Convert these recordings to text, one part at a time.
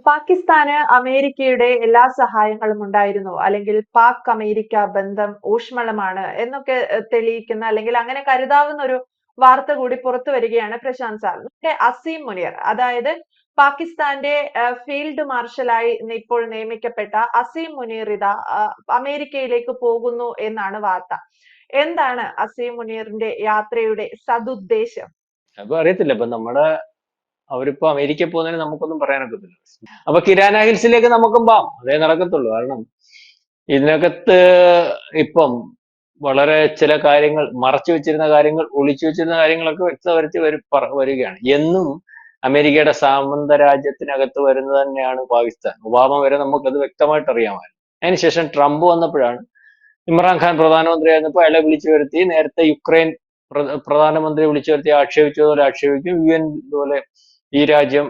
പാകിസ്ഥാന് അമേരിക്കയുടെ എല്ലാ സഹായങ്ങളും ഉണ്ടായിരുന്നു. അല്ലെങ്കിൽ പാക് അമേരിക്ക ബന്ധം ഊഷ്മളമാണ് എന്നൊക്കെ തെളിയിക്കുന്ന അല്ലെങ്കിൽ അങ്ങനെ കരുതാവുന്ന ഒരു വാർത്ത കൂടി പുറത്തു വരികയാണ് പ്രശാന്ത് സാർ. നമ്മുടെ അസീം മുനീർ അതായത് പാകിസ്ഥാന്റെ ഫീൽഡ് മാർഷലായി ഇപ്പോൾ നിയമിക്കപ്പെട്ട അസീം മുനീർ ഇതാ അമേരിക്കയിലേക്ക് പോകുന്നു എന്നാണ് വാർത്ത. എന്താണ് അസീം മുനീറിന്റെ യാത്രയുടെ സതുദ്ദേശം? അപ്പൊ അറിയത്തില്ല. ഇപ്പൊ അവരിപ്പോ അമേരിക്ക പോകുന്നതിന് നമുക്കൊന്നും പറയാനൊക്കത്തില്ല. അപ്പൊ കിരാന ഹിൽസിലേക്ക് നമുക്കും പോവാം. അതേ നടക്കത്തുള്ളൂ. കാരണം ഇതിനകത്ത് ഇപ്പം വളരെ ചില കാര്യങ്ങൾ മറച്ചു വെച്ചിരുന്ന കാര്യങ്ങൾ, ഒളിച്ചു വെച്ചിരുന്ന കാര്യങ്ങളൊക്കെ വ്യക്തത വരുത്തി വരികയാണ്. എന്നും അമേരിക്കയുടെ സാമന്ത രാജ്യത്തിനകത്ത് വരുന്നത് തന്നെയാണ് പാകിസ്ഥാൻ. ഒബാമ വരെ നമുക്കത് വ്യക്തമായിട്ട് അറിയാമായിരുന്നു. അതിനുശേഷം ട്രംപ് വന്നപ്പോഴാണ് ഇമ്രാൻഖാൻ പ്രധാനമന്ത്രിയായിരുന്നപ്പോൾ അയാളെ വിളിച്ചു വരുത്തി നേരത്തെ യുക്രൈൻ പ്രധാനമന്ത്രി വിളിച്ചു വരുത്തി ആക്ഷേപിച്ചതുപോലെ ആക്ഷേപിക്കും, UN ഇതുപോലെ ഈ രാജ്യം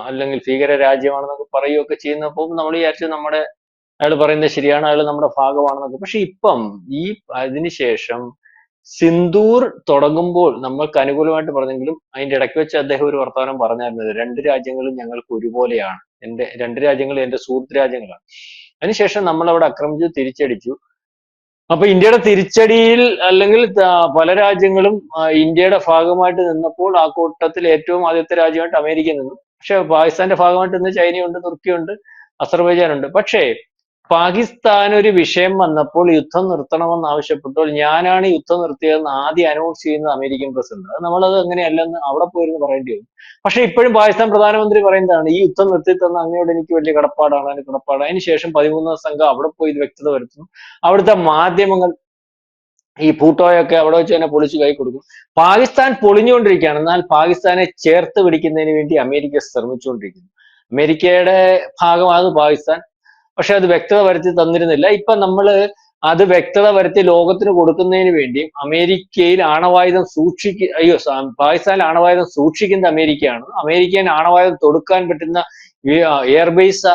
അല്ലെങ്കിൽ ഭീകര രാജ്യമാണെന്നൊക്കെ പറയുകയൊക്കെ ചെയ്യുന്നപ്പോൾ നമ്മൾ വിചാരിച്ചു അയാൾ പറയുന്നത് ശരിയാണ്, അയാൾ നമ്മുടെ ഭാഗമാണെന്നൊക്കെ. പക്ഷെ ഇപ്പം അതിനുശേഷം സിന്ദൂർ തുടങ്ങുമ്പോൾ നമ്മൾക്ക് അനുകൂലമായിട്ട് പറഞ്ഞെങ്കിലും അതിന്റെ ഇടയ്ക്ക് വെച്ച് അദ്ദേഹം ഒരു വർത്തമാനം പറഞ്ഞായിരുന്നത് രണ്ട് രാജ്യങ്ങളും ഞങ്ങൾക്ക് ഒരുപോലെയാണ്, രണ്ട് രാജ്യങ്ങളും എന്റെ സുഹൃത്ത് രാജ്യങ്ങളാണ്. അതിനുശേഷം നമ്മൾ അവിടെ ആക്രമിച്ചു, തിരിച്ചടിച്ചു. അപ്പൊ ഇന്ത്യയുടെ തിരിച്ചടിയിൽ അല്ലെങ്കിൽ പല രാജ്യങ്ങളും ഇന്ത്യയുടെ ഭാഗമായിട്ട് നിന്നപ്പോൾ ആ കൂട്ടത്തിൽ ഏറ്റവും ആദ്യത്തെ രാജ്യമായിട്ട് അമേരിക്ക നിന്നു. പക്ഷെ പാകിസ്ഥാന്റെ ഭാഗമായിട്ട് ഇന്ന് ചൈനയുണ്ട്, തുർക്കിയുണ്ട്, അസർബൈജാനുണ്ട്. പക്ഷേ പാകിസ്ഥാൻ ഒരു വിഷയം വന്നപ്പോൾ യുദ്ധം നിർത്തണമെന്ന് ആവശ്യപ്പെട്ടപ്പോൾ ഞാനാണ് യുദ്ധം നിർത്തിയതെന്ന് ആദ്യം അനൗൺസ് ചെയ്യുന്നത് അമേരിക്കൻ പ്രസിഡന്റ്. അത് നമ്മളത് അങ്ങനെയല്ലെന്ന് അവിടെ പോയിരുന്നു പറയേണ്ടി വരും. പക്ഷെ ഇപ്പോഴും പാകിസ്ഥാൻ പ്രധാനമന്ത്രി പറയുന്നതാണ് ഈ യുദ്ധം നിർത്തി തന്ന അങ്ങയോട് എനിക്ക് വലിയ കടപ്പാടാണ്, അതിന് കടപ്പാട്. അതിനുശേഷം 13 സംഘം അവിടെ പോയി ഇത് വ്യക്തത വരുത്തുന്നു. അവിടുത്തെ മാധ്യമങ്ങൾ ഈ ഭൂട്ടോയൊക്കെ അവിടെ വെച്ച് തന്നെ പൊളിച്ച് കൈ കൊടുക്കും. പാകിസ്ഥാൻ പൊളിഞ്ഞുകൊണ്ടിരിക്കുകയാണ്. എന്നാൽ പാകിസ്ഥാനെ ചേർത്ത് പിടിക്കുന്നതിന് വേണ്ടി അമേരിക്ക ശ്രമിച്ചുകൊണ്ടിരിക്കുന്നു. അമേരിക്കയുടെ ഭാഗമാണ് പാകിസ്ഥാൻ. പക്ഷെ അത് വ്യക്തത വരുത്തി തന്നിരുന്നില്ല. ഇപ്പൊ നമ്മള് അത് വ്യക്തത വരുത്തി ലോകത്തിന് കൊടുക്കുന്നതിന് വേണ്ടി അമേരിക്കയിൽ ആണവായുധം പാകിസ്ഥാനിൽ ആണവായുധം സൂക്ഷിക്കുന്നത് അമേരിക്കയാണ്. അമേരിക്കൻ ആണവായുധം തൊടുക്കാൻ പറ്റുന്ന എയർബേസ്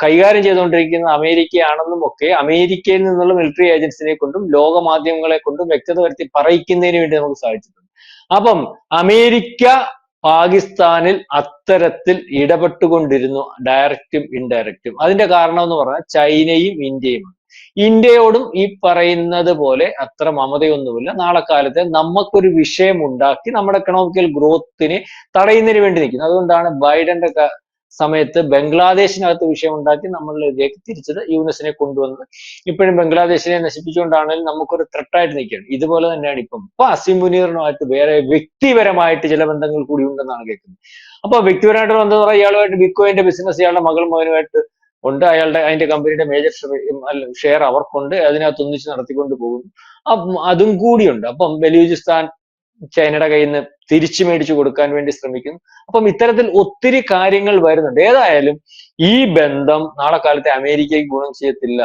കൈകാര്യം ചെയ്തുകൊണ്ടിരിക്കുന്ന അമേരിക്കയാണെന്നും ഒക്കെ അമേരിക്കയിൽ നിന്നുള്ള മിലിറ്ററി ഏജൻസിനെ കൊണ്ടും ലോക മാധ്യമങ്ങളെ കൊണ്ടും വ്യക്തത വരുത്തി പറയിക്കുന്നതിന് വേണ്ടി നമുക്ക് സാധിച്ചിട്ടുണ്ട്. അപ്പം അമേരിക്ക പാകിസ്ഥാനിൽ അത്തരത്തിൽ ഇടപെട്ടുകൊണ്ടിരുന്നു, ഡയറക്റ്റും ഇൻഡയറക്റ്റും. അതിന്റെ കാരണം എന്ന് പറഞ്ഞാൽ ചൈനയും ഇന്ത്യയുമാണ്. ഇന്ത്യയോടും ഈ പറയുന്നത് പോലെ അത്ര മമതയൊന്നുമില്ല. നാളെ കാലത്ത് നമുക്കൊരു വിഷയം ഉണ്ടാക്കി നമ്മുടെ എക്കണോമിക്കൽ ഗ്രോത്തിനെ തടയുന്നതിന് വേണ്ടി നിൽക്കുന്നു. അതുകൊണ്ടാണ് ബൈഡന്റെ സമയത്ത് ബംഗ്ലാദേശിനകത്ത് വിഷയം ഉണ്ടാക്കി നമ്മളിലേക്ക് തിരിച്ചത്, യൂനസിനെ കൊണ്ടുവന്നത്. ഇപ്പോഴും ബംഗ്ലാദേശിനെ നശിപ്പിച്ചുകൊണ്ടാണെങ്കിലും നമുക്കൊരു ത്രെട്ടായിട്ട് നിൽക്കുകയാണ്. ഇതുപോലെ തന്നെയാണ് ഇപ്പൊ അസീം മുനീറിനുമായിട്ട് വേറെ വ്യക്തിപരമായിട്ട് ചില ബന്ധങ്ങൾ കൂടി ഉണ്ടെന്നാണ് കേൾക്കുന്നത്. അപ്പൊ വ്യക്തിപരമായിട്ട് ബന്ധം പറയാം, ഇയാളുമായിട്ട് ബിറ്റ്കോയിന്റെ ബിസിനസ് ഇയാളുടെ മകളും മകനുമായിട്ട് ഉണ്ട്. അതിന്റെ കമ്പനിയുടെ മേജർ ഷെയർ അവർക്കുണ്ട്. അതിനകത്ത് ഒന്നിച്ച് നടത്തിക്കൊണ്ട് പോകുന്നു. അതും കൂടിയുണ്ട്. അപ്പം ബലൂചിസ്ഥാൻ ചൈനയുടെ കയ്യിൽ നിന്ന് തിരിച്ചു മേടിച്ചു കൊടുക്കാൻ വേണ്ടി ശ്രമിക്കുന്നു. അപ്പം ഇത്തരത്തിൽ ഒത്തിരി കാര്യങ്ങൾ വരുന്നുണ്ട്. ഏതായാലും ഈ ബന്ധം നാളെ കാലത്തെ അമേരിക്കയ്ക്ക് ഗുണം ചെയ്യത്തില്ല,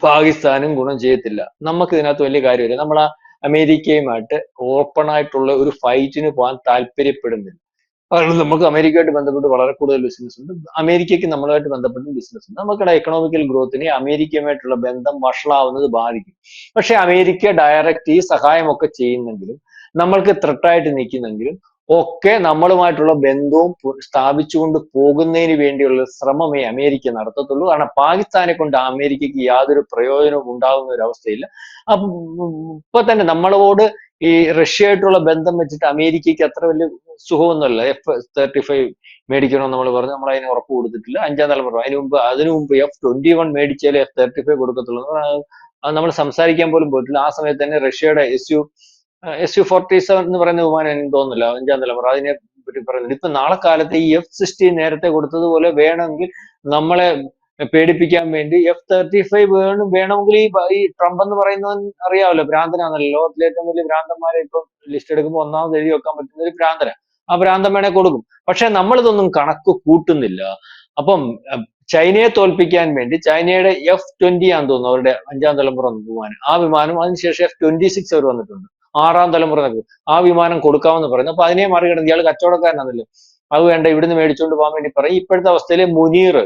പാകിസ്ഥാനും ഗുണം ചെയ്യത്തില്ല. നമുക്ക് ഇതിനകത്ത് വലിയ കാര്യമില്ല. നമ്മൾ ആ അമേരിക്കയുമായിട്ട് ഓപ്പൺ ആയിട്ടുള്ള ഒരു ഫൈറ്റിന് പോകാൻ താല്പര്യപ്പെടുന്നില്ല. കാരണം നമുക്ക് അമേരിക്കയുമായിട്ട് ബന്ധപ്പെട്ട് വളരെ കൂടുതൽ ബിസിനസ് ഉണ്ട്. അമേരിക്കയ്ക്ക് നമ്മളുമായിട്ട് ബന്ധപ്പെട്ടും ബിസിനസ് ഉണ്ട്. നമുക്കുടെ എക്കണോമിക്കൽ ഗ്രോത്തിനെ അമേരിക്കയുമായിട്ടുള്ള ബന്ധം വഷളാവുന്നത് ബാധിക്കും. പക്ഷെ അമേരിക്ക ഡയറക്റ്റ് ഈ സഹായമൊക്കെ ചെയ്യുന്നെങ്കിലും നമ്മൾക്ക് ത്രെട്ടായിട്ട് നിൽക്കുന്നെങ്കിലും ഒക്കെ നമ്മളുമായിട്ടുള്ള ബന്ധവും സ്ഥാപിച്ചുകൊണ്ട് പോകുന്നതിന് വേണ്ടിയുള്ള ശ്രമമേ അമേരിക്ക നടത്തത്തുള്ളൂ. കാരണം പാകിസ്ഥാനെ കൊണ്ട് അമേരിക്കയ്ക്ക് യാതൊരു പ്രയോജനവും ഉണ്ടാകുന്ന ഒരു അവസ്ഥയില്ല. അപ്പം ഇപ്പൊ തന്നെ നമ്മളോട് ഈ റഷ്യയായിട്ടുള്ള ബന്ധം വെച്ചിട്ട് അമേരിക്കയ്ക്ക് അത്ര വലിയ സുഖമൊന്നുമല്ല. F-35 മേടിക്കണമെന്ന് നമ്മൾ പറഞ്ഞു, നമ്മൾ അതിന് ഉറപ്പ് കൊടുത്തിട്ടില്ല. 5ാം തലമുറ അതിനു മുമ്പ് F-21 മേടിച്ചാലേ F-35 കൊടുക്കത്തുള്ളൂ. അത് നമ്മൾ സംസാരിക്കാൻ പോലും പോയിട്ടില്ല. ആ സമയത്ത് തന്നെ റഷ്യയുടെ Su-47 എന്ന് പറയുന്ന വിമാനം എനിക്ക് തോന്നുന്നില്ല 5ാം തലമുറ അതിനെ പറ്റി പറയുന്നത്. ഇപ്പൊ നാളെ കാലത്ത് ഈ F-16 നേരത്തെ കൊടുത്തതുപോലെ വേണമെങ്കിൽ നമ്മളെ പേടിപ്പിക്കാൻ വേണ്ടി F-35 വേണമെങ്കിൽ ഈ ട്രംപ് എന്ന് പറയുന്നവൻ അറിയാമല്ലോ, ഭ്രാന്തനാണല്ലോ. ലോകത്തിലെ ഏറ്റവും വലിയ ഭ്രാന്തന്മാരെ ഇപ്പൊ ലിസ്റ്റ് എടുക്കുമ്പോൾ ഒന്നാമത് എഴുതി വെക്കാൻ പറ്റുന്ന ഒരു ഭ്രാന്തന. ആ ഭ്രാന്തൻ വേണേ കൊടുക്കും. പക്ഷെ നമ്മളിതൊന്നും കണക്ക് കൂട്ടുന്നില്ല. അപ്പം ചൈനയെ തോൽപ്പിക്കാൻ വേണ്ടി ചൈനയുടെ F-20 ആണെന്ന് തോന്നുന്നു അവരുടെ 5ാം തലമുറ വിമാനം. ആ വിമാനം അതിനുശേഷം F-26 അവർ വന്നിട്ടുണ്ട്, 6ാം തലമുറ. ആ വിമാനം കൊടുക്കാമെന്ന് പറയുന്നു. അപ്പൊ അതിനെ മറികടന്ന് ഇയാൾ കച്ചവടക്കാരനാണല്ലോ, അത് വേണ്ട ഇവിടുന്ന് മേടിച്ചുകൊണ്ട് പോകാൻ വേണ്ടി പറയും. ഇപ്പോഴത്തെ അവസ്ഥയിൽ മുനീർ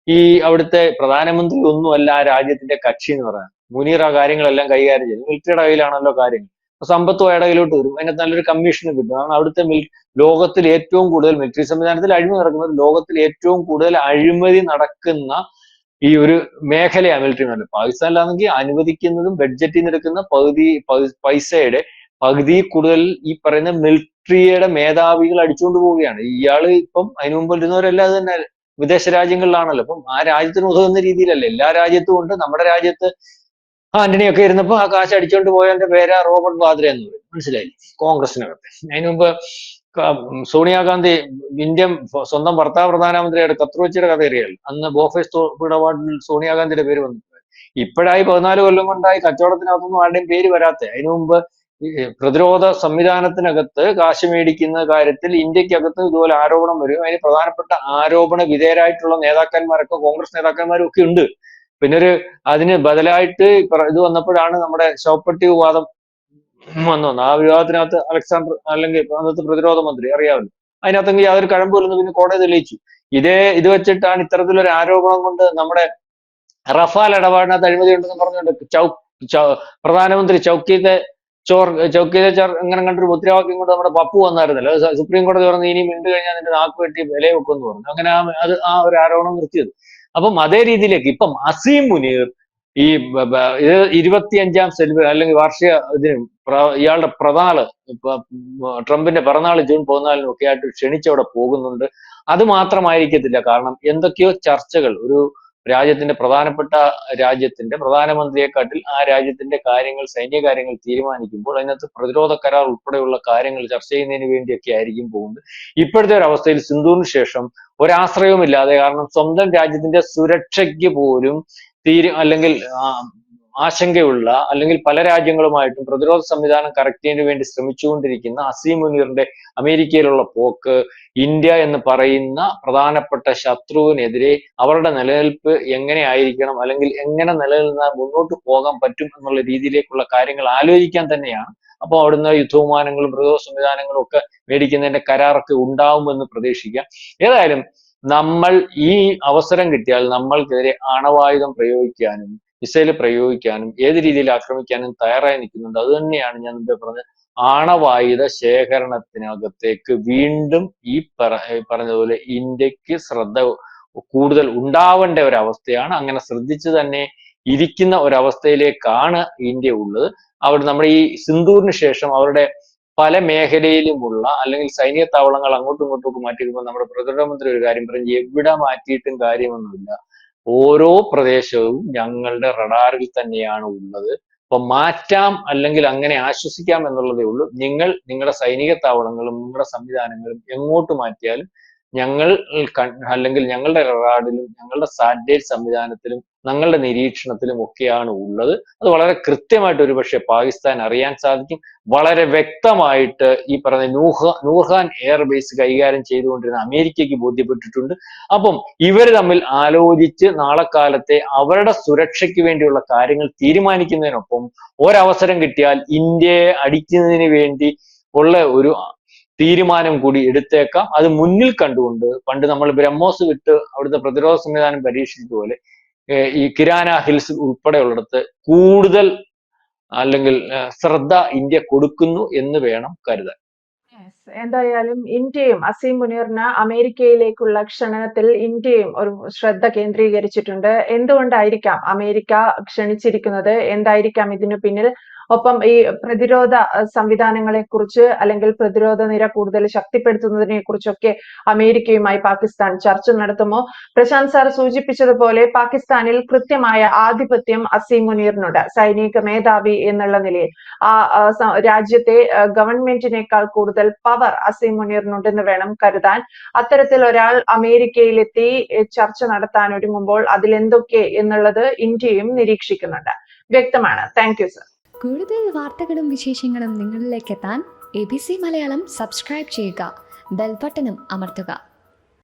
ഈ അവിടുത്തെ പ്രധാനമന്ത്രി ഒന്നുമല്ല ആ രാജ്യത്തിന്റെ കക്ഷി എന്ന് പറയാൻ. മുനീർ ആ കാര്യങ്ങളെല്ലാം കൈകാര്യം ചെയ്തു. മിലിറ്ററിയുടെ കയ്യിലാണല്ലോ കാര്യങ്ങൾ. സമ്പത്തും അയാളുടെ കയ്യിലോട്ട് വരും. അതിനകത്ത് നല്ലൊരു കമ്മീഷൻ കിട്ടും. കാരണം അവിടുത്തെ ലോകത്തിൽ ഏറ്റവും കൂടുതൽ മിലിറ്ററി സംവിധാനത്തിൽ അഴിമതി നടക്കുന്നത്, ലോകത്തിൽ ഏറ്റവും കൂടുതൽ അഴിമതി നടക്കുന്ന ഈ ഒരു മേഖലയാണ് മിലിറ്ററി മേഖല. പാകിസ്ഥാനിലാണെങ്കിൽ അനുവദിക്കുന്നതും ബഡ്ജറ്റിൽ നിന്ന് എടുക്കുന്ന പൈസയുടെ പകുതി കൂടുതൽ ഈ പറയുന്ന മിലിറ്ററിയുടെ മേധാവികൾ അടിച്ചുകൊണ്ട് പോവുകയാണ്. ഇയാള് ഇപ്പം അതിനു മുമ്പ് ഇരുന്നവരെല്ലാം അത് തന്നെ വിദേശ രാജ്യങ്ങളിലാണല്ലോ. അപ്പം ആ രാജ്യത്തിന് ഉതകുന്ന രീതിയിലല്ല എല്ലാ രാജ്യത്തും ഉണ്ട്. നമ്മുടെ രാജ്യത്ത് ആന്റണിയൊക്കെ ഇരുന്നപ്പോ ആ കാശ് അടിച്ചുകൊണ്ട് പോയതിന്റെ പേരാ റോബർട്ട് വാദ്ര എന്ന് പറയും. മനസ്സിലായി? കോൺഗ്രസിനകത്ത് അതിനു മുമ്പ് സോണിയാഗാന്ധി ഇന്ത്യൻ സ്വന്തം ഭർത്താവ് പ്രധാനമന്ത്രിയുടെ കത്രോച്ചിയുടെ കഥ അറിയാൽ. അന്ന് ബോഫേഴ്സ് അവാർഡിൽ സോണിയാഗാന്ധിയുടെ പേര് വന്നു. ഇപ്പോഴായി 14 കൊല്ലം കൊണ്ടായി കച്ചവടത്തിനകത്തൊന്നും ആരുടെയും പേര് വരാത്ത. അതിനു മുമ്പ് പ്രതിരോധ സംവിധാനത്തിനകത്ത് കാശ് മേടിക്കുന്ന കാര്യത്തിൽ ഇന്ത്യക്കകത്ത് ഇതുപോലെ ആരോപണം വരും. അതിന് പ്രധാനപ്പെട്ട ആരോപണ വിധേയരായിട്ടുള്ള നേതാക്കന്മാരൊക്കെ കോൺഗ്രസ് നേതാക്കന്മാരും ഒക്കെ ഉണ്ട്. പിന്നെ അതിന് ബദലായിട്ട് ഇത് വന്നപ്പോഴാണ് നമ്മുടെ ശവപ്പെട്ടി വിവാദം വന്നു. ആ വിവാദത്തിനകത്ത് അലക്സാണ്ടർ, അല്ലെങ്കിൽ അന്നത്തെ പ്രതിരോധ മന്ത്രി അറിയാമല്ലോ, അതിനകത്തെങ്കിൽ യാതൊരു കഴമ്പില്ലെന്ന് പിന്നെ കോടതി തെളിയിച്ചു. ഇത് വെച്ചിട്ടാണ് ഇത്തരത്തിലൊരു ആരോപണം കൊണ്ട് നമ്മുടെ റഫാൽ ഇടപാടിനകത്ത് അഴിമതി ഉണ്ടെന്ന് പറഞ്ഞുകൊണ്ട് പ്രധാനമന്ത്രി ചൗക്കീതെ ചോർ അങ്ങനെ കണ്ടൊരു മുദ്രാവാക്യം കൊണ്ട് നമ്മുടെ പപ്പു വന്നായിരുന്നല്ലോ. അത് സുപ്രീം കോടതി പറഞ്ഞു ഇനി മിണ്ടു കഴിഞ്ഞാൽ നിന്റെ നാക്ക് വെട്ടി വില വെക്കുമെന്ന് പറഞ്ഞു. അങ്ങനെ ആ ഒരു ആരോപണം നിർത്തിയത്. അപ്പം അതേ രീതിയിലേക്ക് ഇപ്പം അസീം മുനീർ ഈ 25ാം അല്ലെങ്കിൽ വാർഷിക ഇതിന് ഇയാളുടെ പിറന്നാള്, ട്രംപിന്റെ പിറന്നാള് ജൂൺ 14 ഒക്കെ ആയിട്ട് ക്ഷണിച്ചവിടെ പോകുന്നുണ്ട്. അത് മാത്രമായിരിക്കത്തില്ല. കാരണം എന്തൊക്കെയോ ചർച്ചകൾ ഒരു രാജ്യത്തിന്റെ പ്രധാനമന്ത്രിയെക്കാട്ടിൽ ആ രാജ്യത്തിന്റെ കാര്യങ്ങൾ, സൈന്യ കാര്യങ്ങൾ തീരുമാനിക്കുമ്പോൾ അതിനകത്ത് പ്രതിരോധ കരാർ ഉൾപ്പെടെയുള്ള കാര്യങ്ങൾ ചർച്ച ചെയ്യുന്നതിന് വേണ്ടിയൊക്കെ ആയിരിക്കും പോകുന്നത്. ഇപ്പോഴത്തെ ഒരു അവസ്ഥയിൽ സിന്ധുവിന് ശേഷം ഒരാശ്രയവുമില്ലാതെ, കാരണം സ്വന്തം രാജ്യത്തിന്റെ സുരക്ഷയ്ക്ക് പോലും അല്ലെങ്കിൽ ആശങ്കയുള്ള, അല്ലെങ്കിൽ പല രാജ്യങ്ങളുമായിട്ടും പ്രതിരോധ സംവിധാനം കറക്റ്റ് ചെയ്യുന്നതിന് വേണ്ടി ശ്രമിച്ചുകൊണ്ടിരിക്കുന്ന അസീം മുനീറിന്റെ അമേരിക്കയിലുള്ള പോക്ക് ഇന്ത്യ എന്ന് പറയുന്ന പ്രധാനപ്പെട്ട ശത്രുവിനെതിരെ അവരുടെ നിലനിൽപ്പ് എങ്ങനെ ആയിരിക്കണം, അല്ലെങ്കിൽ എങ്ങനെ നിലനിന്നാൽ മുന്നോട്ട് പോകാൻ പറ്റും എന്നുള്ള രീതിയിലേക്കുള്ള കാര്യങ്ങൾ ആലോചിക്കാൻ തന്നെയാണ്. അപ്പോൾ അവിടുന്ന് യുദ്ധവിമാനങ്ങളും പ്രതിരോധ സംവിധാനങ്ങളും ഒക്കെ മേടിക്കുന്നതിന്റെ കരാറൊക്കെ ഉണ്ടാവുമെന്ന് പ്രതീക്ഷിക്കാം. ഏതായാലും നമ്മൾ ഈ അവസരം കിട്ടിയാൽ നമ്മൾക്കെതിരെ ആണവായുധം പ്രയോഗിക്കാനും മിസൈൽ പ്രയോഗിക്കാനും ഏത് രീതിയിൽ ആക്രമിക്കാനും തയ്യാറായി നിൽക്കുന്നുണ്ട്. അത് തന്നെയാണ് ഞാൻ മുമ്പേ പറഞ്ഞത്. ആണവായുധ ശേഖരണത്തിനകത്തേക്ക് വീണ്ടും ഈ പറഞ്ഞതുപോലെ ഇന്ത്യക്ക് ശ്രദ്ധ കൂടുതൽ ഉണ്ടാവേണ്ട ഒരവസ്ഥയാണ്. അങ്ങനെ ശ്രദ്ധിച്ചു തന്നെ ഇരിക്കുന്ന ഒരവസ്ഥയിലേക്കാണ് ഇന്ത്യ ഉള്ളത്. നമ്മുടെ ഈ സിന്ധൂറിന് ശേഷം അവരുടെ പല മേഖലയിലുമുള്ള അല്ലെങ്കിൽ സൈനിക താവളങ്ങൾ അങ്ങോട്ടും ഇങ്ങോട്ടും ഒക്കെ മാറ്റിയിരിക്കുമ്പോൾ നമ്മുടെ പ്രധാനമന്ത്രി ഒരു കാര്യം പറഞ്ഞു, എവിടെ മാറ്റിയിട്ടും കാര്യമൊന്നുമില്ല, ഓരോ പ്രദേശവും ഞങ്ങളുടെ റഡാറിൽ തന്നെയാണ് ഉള്ളത്. അപ്പൊ മാറ്റാം അല്ലെങ്കിൽ അങ്ങനെ ആശ്വസിക്കാം എന്നുള്ളതേ ഉള്ളൂ. നിങ്ങളുടെ സൈനിക താവളങ്ങളും നിങ്ങളുടെ സംവിധാനങ്ങളും എങ്ങോട്ട് മാറ്റിയാലും ഞങ്ങൾ അല്ലെങ്കിൽ ഞങ്ങളുടെ റഡാറിലും ഞങ്ങളുടെ സാറ്റലൈറ്റ് സംവിധാനത്തിലും ഞങ്ങളുടെ നിരീക്ഷണത്തിലും ഒക്കെയാണ് ഉള്ളത്. അത് വളരെ കൃത്യമായിട്ട് ഒരുപക്ഷെ പാകിസ്ഥാൻ അറിയാൻ സാധിക്കും. വളരെ വ്യക്തമായിട്ട് ഈ പറഞ്ഞ നൂർഖാൻ എയർബേസ് കൈകാര്യം ചെയ്തുകൊണ്ടിരുന്ന അമേരിക്കയ്ക്ക് ബോധ്യപ്പെട്ടിട്ടുണ്ട്. അപ്പം ഇവർ തമ്മിൽ ആലോചിച്ച് നാളെ കാലത്തെ അവരുടെ സുരക്ഷയ്ക്ക് വേണ്ടിയുള്ള കാര്യങ്ങൾ തീരുമാനിക്കുന്നതിനൊപ്പം ഒരവസരം കിട്ടിയാൽ ഇന്ത്യയെ അടിക്കുന്നതിന് വേണ്ടി ഉള്ള ഒരു തീരുമാനം കൂടി എടുത്തേക്കാം. അത് മുന്നിൽ കണ്ടുകൊണ്ട് പണ്ട് നമ്മൾ ബ്രഹ്മോസ് വിട്ട് അവിടുത്തെ പ്രതിരോധ സംവിധാനം പരീക്ഷിച്ചതുപോലെ ഈ കിരാന ഹിൽസ് ഉൾപ്പെടെയുള്ളിടത്ത് കൂടുതൽ അല്ലെങ്കിൽ ശ്രദ്ധ ഇന്ത്യ കൊടുക്കുന്നു എന്ന് വേണം കരുതാൻ. എന്തായാലും ഇന്ത്യയും അസീം മുനീറിന് അമേരിക്കയിലേക്കുള്ള ക്ഷണത്തിൽ ഇന്ത്യയും ഒരു ശ്രദ്ധ കേന്ദ്രീകരിച്ചിട്ടുണ്ട്. എന്തുകൊണ്ടായിരിക്കാം അമേരിക്ക ക്ഷണിച്ചിരിക്കുന്നത്? എന്തായിരിക്കാം ഇതിനു പിന്നിൽ? ഒപ്പം ഈ പ്രതിരോധ സംവിധാനങ്ങളെ കുറിച്ച് അല്ലെങ്കിൽ പ്രതിരോധ നിര കൂടുതൽ ശക്തിപ്പെടുത്തുന്നതിനെ കുറിച്ചൊക്കെ അമേരിക്കയുമായി പാകിസ്ഥാൻ ചർച്ച നടത്തുമോ? പ്രശാന്ത് സാർ സൂചിപ്പിച്ചതുപോലെ പാകിസ്ഥാനിൽ കൃത്യമായ ആധിപത്യം അസീം മുനീറിനുണ്ട്. സൈനിക മേധാവി എന്നുള്ള നിലയിൽ ആ രാജ്യത്തെ ഗവൺമെന്റിനേക്കാൾ കൂടുതൽ പവർ അസീം മുനീറിനുണ്ടെന്ന് വേണം കരുതാൻ. അത്തരത്തിൽ ഒരാൾ അമേരിക്കയിലെത്തി ചർച്ച നടത്താൻ ഒരുങ്ങുമ്പോൾ അതിലെന്തൊക്കെ എന്നുള്ളത് ഇന്ത്യയും നിരീക്ഷിക്കുന്നുണ്ട്. വ്യക്തമാണ്. Thank you sir. കൂടുതൽ വാർത്തകളും വിശേഷങ്ങളും നിങ്ങളിലേക്ക് എത്താൻ ABC മലയാളം സബ്സ്ക്രൈബ് ചെയ്യുക, ബെൽ ബട്ടണും അമർത്തുക.